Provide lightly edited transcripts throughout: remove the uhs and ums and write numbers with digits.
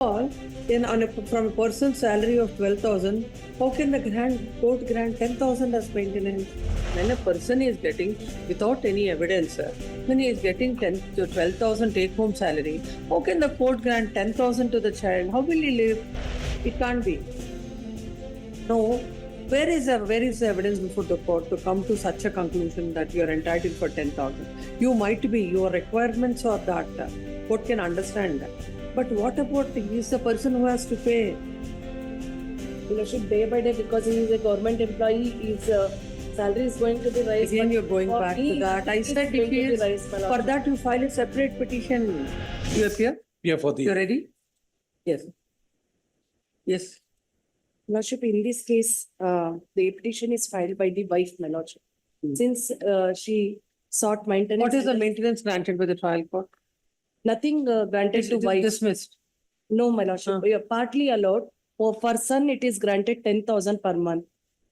all, from a person's salary of 12,000, how can the court grant 10,000 as maintenance? When a person is getting, without any evidence, when he is getting 10 to 12,000 take-home salary, how can the court grant 10,000 to the child? How will he live? It can't be. No. Where is the evidence before the court to come to such a conclusion that you are entitled for 10,000? You might be, your requirements are that. Court can understand that. But what about he is the person who has to pay? Lordship, day by day, because he is a government employee, his salary is going to be raised. Again, you're going back to that. I said if he is, for that you file a separate petition. You appear? Yeah, for the. You're ready? Yes. Yes. Lordship, in this case, the petition is filed by the wife, my Lordship. Since she sought maintenance. What is the maintenance granted by the trial court? Nothing granted to wife. Dismissed. No, my Lordship. We are partly allowed. For son, it is granted 10,000 per month.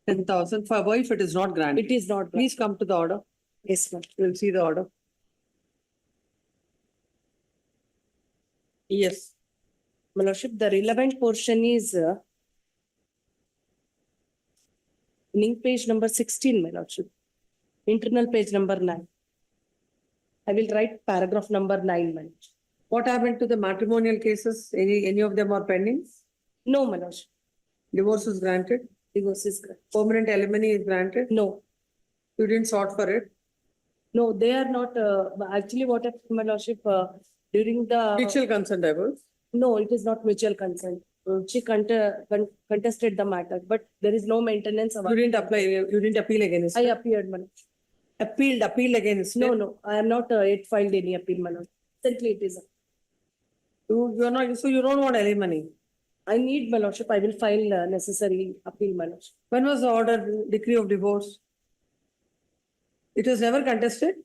10,000. For wife, it is not granted. It is not. Please come to the order. Yes, ma'am. We'll see the order. Yes. My Lordship, the relevant portion is link page number 16, my Lordship. Internal page number 9. I will write paragraph number 9, my Lordship. What happened to the matrimonial cases? Any of them are pending? No, my Lordship. Divorce is granted? Divorce is granted. Permanent alimony is granted? No. You didn't sought for it? No, they are not. Actually, what happened, my Lordship, during the. Mutual consent divorce? No, it is not mutual consent. She contested the matter, but there is no maintenance. You didn't apply, you didn't appeal against I it? appeared, my Lordship. Appeal against No, it? no, I am not yet filed any appeal, my Lordship. Simply it is. You're not, so you don't want alimony? I need, my Lordship. I will file necessary appeal, my Lordship. When was the order, decree of divorce? It was never contested?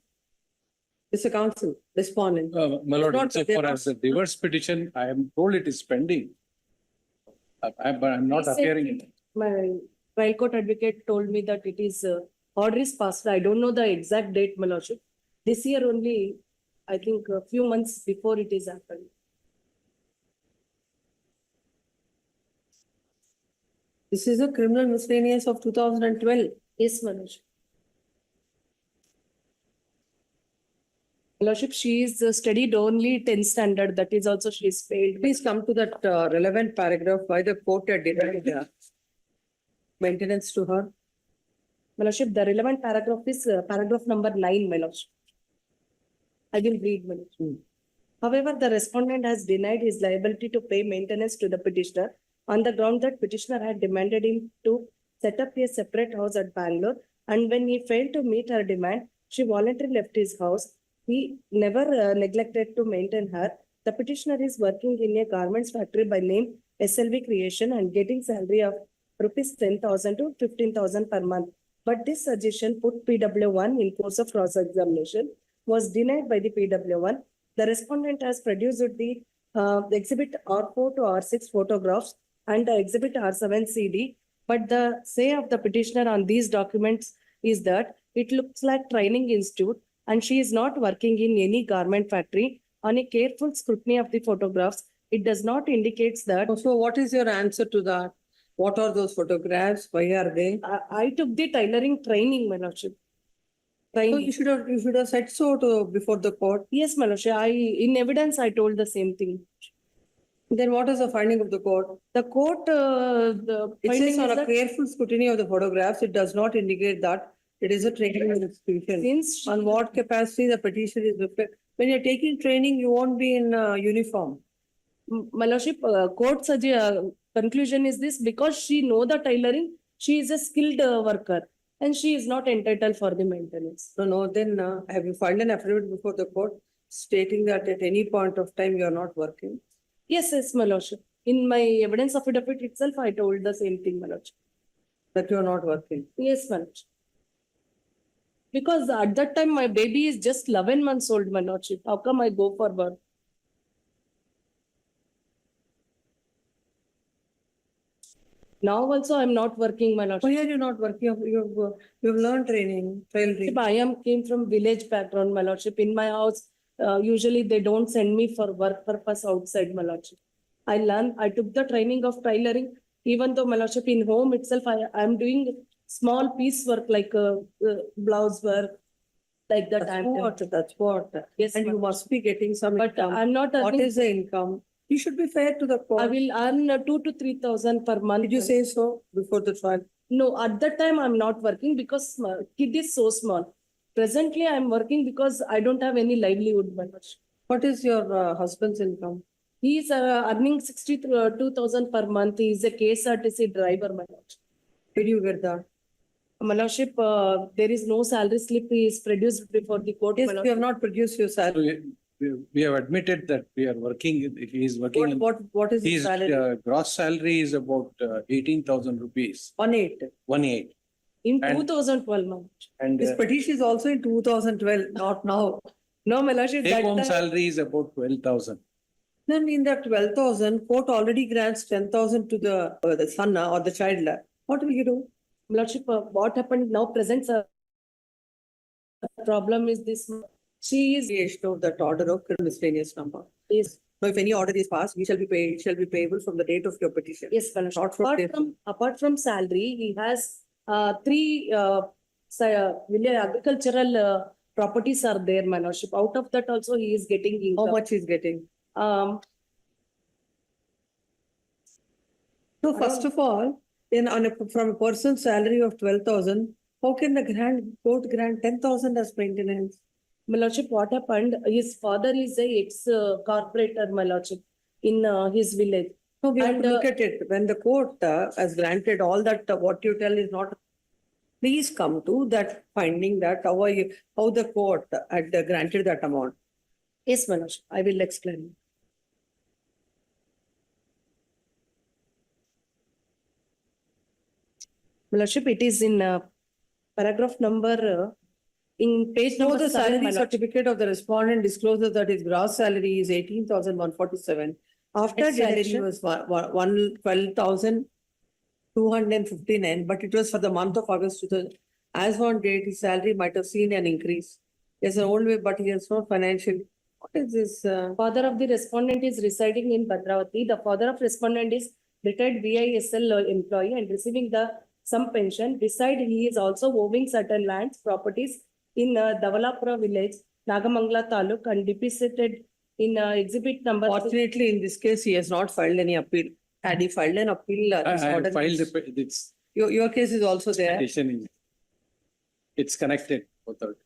It's a counsel, respondent. My lord, Not- except for as a divorce petition, I am told it is pending. But I'm not He said appearing in it. My trial court advocate told me that it is order is passed. I don't know the exact date, my Lordship. This year only, I think a few months before it is happened. This is a criminal miscellaneous of 2012. Yes, my Lordship. My Lordship, she is studied only 10th standard. That is also she is failed. Please come to that relevant paragraph why the court had denied maintenance to her. My Lordship, the relevant paragraph is paragraph number 9, my Lordship. I will read, my Lordship. However, the respondent has denied his liability to pay maintenance to the petitioner on the ground that petitioner had demanded him to set up a separate house at Bangalore, and when he failed to meet her demand, she voluntarily left his house. He never neglected to maintain her. The petitioner is working in a garments factory by name SLV Creation and getting salary of rupees 10,000 to 15,000 per month. But this suggestion put PW1 in course of cross-examination was denied by the PW1. The respondent has produced the exhibit R4 to R6 photographs and the exhibit R7 CD. But the say of the petitioner on these documents is that it looks like training institute and she is not working in any garment factory. On a careful scrutiny of the photographs, it does not indicate that. So what is your answer to that? What are those photographs? Why are they? I took the tailoring training, my Lordship. So you should have said so before the court. Yes, my Lordship. In evidence, I told the same thing. Then what is the finding of the court? The court, the It finding says on is a that careful scrutiny of the photographs, it does not indicate that it is a training institution. since On what capacity the petition is referred. When you're taking training, you won't be in uniform. my Lordship, court's conclusion is this: because she know the tailoring, she is a skilled worker and she is not entitled for the maintenance. No, then have you filed an affidavit before the court stating that at any point of time you are not working? Yes, my Lordship. In my evidence affidavit itself, I told the same thing, my Lordship. That you are not working. Yes, my Lordship. Because at that time, my baby is just 11 months old, my Lordship. How come I go for work? Now also, I'm not working, my Lordship. Why are you not working? You've learned training, tailoring. I came from village background, my Lordship. In my house, usually they don't send me for work purpose outside, my Lordship. I took the training of tailoring, even though my lordship in home itself, I am doing small piece work like blouse work, like that. That's what. Yes, And you ma'am. must be getting some But income. I'm not What earning, is the income? You should be fair to the I court. will earn 2 to 3,000 per month. Did you say so before the trial? No, at that time I'm not working because my kid is so small. Presently, I'm working because I don't have any livelihood, my lordship. What is your husband's income? He is earning 62,000 per month. He is a KSRTC driver, my lordship. Did you get that? My lordship, there is no salary slip is produced before the court. Yes, my you have lordship. not produced your So salary. we have admitted that we are working, he is working. in- What is his His salary? gross salary is about 18,000 rupees, 1/8. 1/8. In and- 2012, my lordship. And His petition is also in 2012, not now. No, my lordship, take that home time, salary is about 12,000. Then in that 12,000, court already grants 10,000 to the son or the child. What will you do? my lordship, what happened now presents a problem is this. She is, Creation of that order of miscellaneous number. is Now, if any order is passed, we shall be paid, it shall be payable from the date of your petition. yes, my lordship. Not from Apart there. apart from salary, he has three agricultural properties are there, my lordship. Out of that also he is getting How income. much is getting? Um, So first of all, from a person's salary of 12,000, how can the court grant 10,000 as maintenance? my lordship, what happened? His father is a ex-corporator, my lordship, in his village. No, we have And, to look at it. When the court has granted all that, what you tell is not. Please come to that finding that how the court had granted that amount. Yes, my lordship, I will explain. My lordship, it is in paragraph number, in page So number the 7, my salary lordship. certificate of the respondent discloses that his gross salary is 18,147. After Yes, salary Direction. was 12,259, but it was for the month of August. As on date, his salary might have seen an increase. There's an old way, but he has no financial. What is this? Father of the respondent is residing in Bhadravati. The father of respondent is retired VISL employee and receiving the some pension. Beside, he is also owning certain lands, properties in Davalapura village, Nagamangala Taluk, and deposited in exhibit number. Fortunately, in this case, he has not filed any appeal. Had he filed an appeal, I this have order filed is- this your case is also there. petition. It's connected. Both are-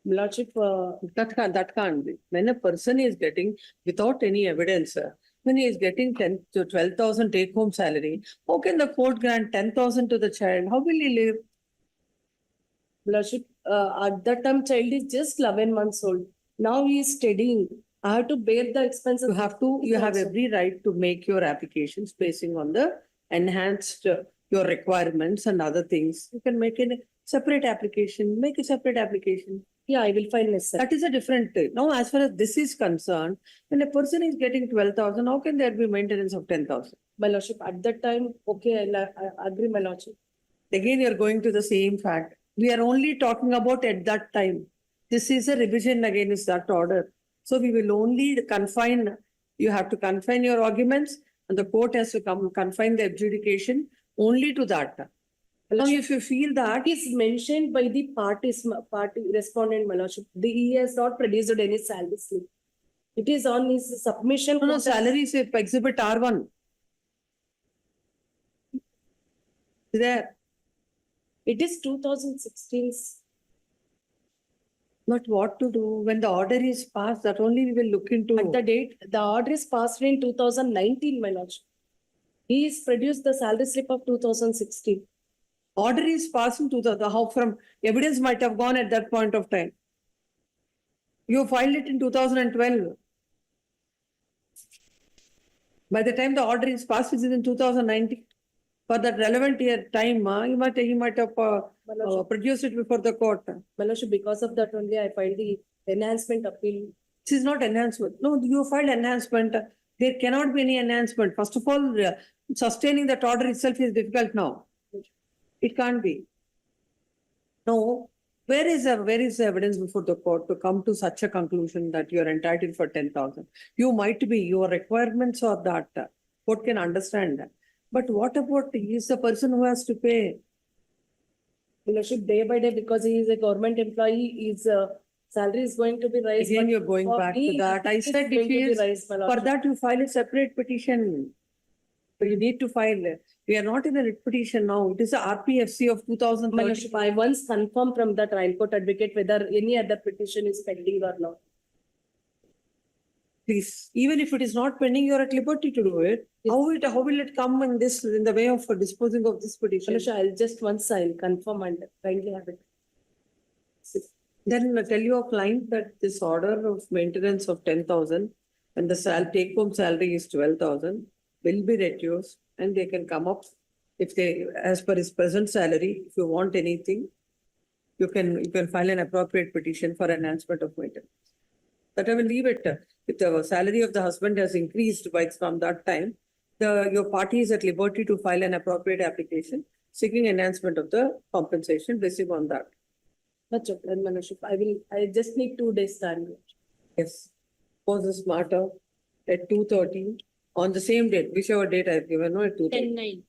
Lordship, That can't be. When a person is getting without any evidence, when he is getting 10 to 12,000 take home salary, how can the court grant 10,000 to the child? How will he live? Lordship, at that time child is just 11 months old. Now he is studying. I have to bear the expenses. You have Also. every right to make your applications basing on the enhanced your requirements and other things. You can make a separate application, make a separate application. Yeah, I will find necessary. That is a different thing. Now, as far as this is concerned, when a person is getting 12,000, how can there be maintenance of 10,000? My lordship, at that time, okay, I agree, my lordship. Again, you're going to the same fact. We are only talking about at that time. This is a revision against that order. So we will only confine, you have to confine your arguments and the court has to confine the adjudication only to that. Now, if you feel that, It is mentioned by the party respondent, my lordship. He has not produced any salary slip. It is on his submission. no, salary is exhibit R1. There, It is 2016. but what to do when the order is passed, that only we will look into. At the date, the order is passed in 2019, my lordship. He has produced the salary slip of 2016. Order is passing to the how from evidence might have gone at that point of time. You filed it in 2012. By the time the order is passed, it is in 2019. For that relevant year time, he might have produced it before the court. My lordship, because of that only I filed the enhancement appeal. This is not enhancement. No, you filed enhancement. There cannot be any enhancement. First of all, sustaining that order itself is difficult now. It can't be. No, Where is the evidence before the court to come to such a conclusion that you are entitled for 10,000? You might be, your requirements are that, court can understand that. But what about, he is the person who has to pay? My lordship, day by day, because he is a government employee, his salary is going to be raised. Again, but you're going for back to me, that. I it is said if going he to be is, raised, my for lordship. that you file a separate petition. So you need to file, we are not in a writ petition now, it is a RPFC of My 2013. lordship, I once confirmed from the trial court advocate whether any other petition is pending or not. Please, even if it is not pending, you are at liberty to do it. How will it come in this, in the way of disposing of this My petition? lordship, I'll confirm and kindly have it. Then tell your client that this order of maintenance of 10,000 and the take home salary is 12,000 will be reduced and they can come up if they, as per his present salary, if you want anything, you can file an appropriate petition for enhancement of maintenance. That I will leave it. If the salary of the husband has increased from that time, your party is at liberty to file an appropriate application seeking enhancement of the compensation based on that. That's okay, my lordship. I just need 2 days time. Yes. Pose this matter at 2:30 on the same date, whichever date I've given, no, at 2:30. 10-9.